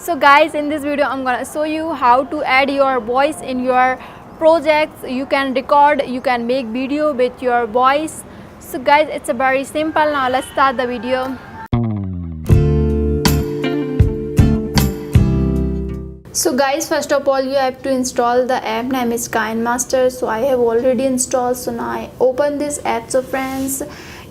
So guys, in this video I'm gonna show you how to add your voice in your projects. You can record, you can make video with your voice. So guys, it's a very simple. Now let's start the video. So guys, first of all you have to install the app name is KineMaster. So I have already installed. So now I open this app. So friends,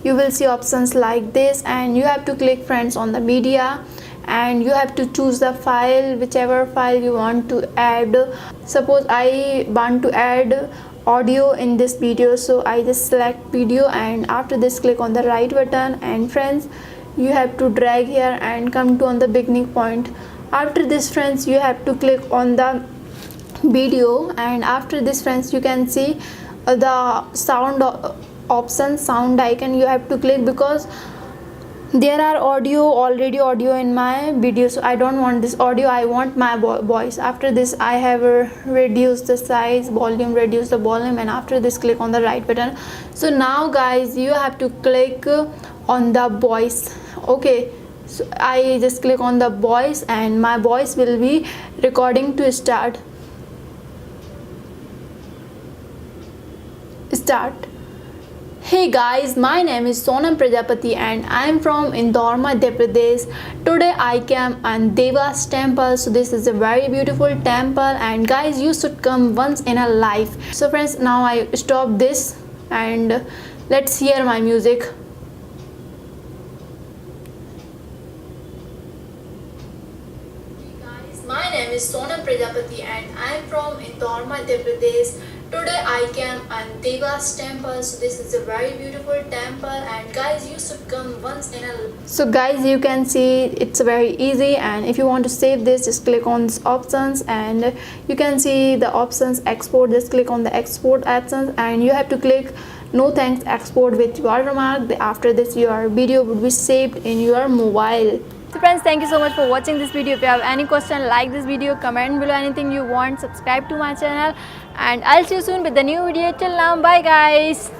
you will see options like this and you have to click friends on the media and you have to choose the file, whichever file you want to add. Suppose I want to add audio in this video, so I just select video and after this click on the right button, and friends you have to drag here and come to on the beginning point. After this friends you have to click on the video, and after this friends you can see the sound option, sound icon. You have to click because there are already audio in my video, so I don't want this audio, I want my voice. After this I have reduced the size, volume, reduce the volume, and after this click on the right button. So now guys you have to click on the voice. Okay, so I just click on the voice and my voice will be recording to start. Hey guys, my name is Sonam Prajapati and I am from Indore, Madhya Pradesh. Today I came on Devas temple. So this is a very beautiful temple and guys you should come once in a life. So friends, now I stop this and let's hear my music. Guys, my name is Sonam Prajapati and I am from Indore, Madhya Pradesh. Today I came on Devas temple. So this is a very beautiful temple and guys you should come once in a. So guys you can see it's very easy, and if you want to save this just click on these options and you can see the options export. Just click on the export options and you have to click no thanks export with watermark. After this your video would be saved in your mobile. So friends, thank you so much for watching this video. If you have any question, like this video, comment below anything you want, subscribe to my channel, and I'll see you soon with the new video. Till now, bye guys.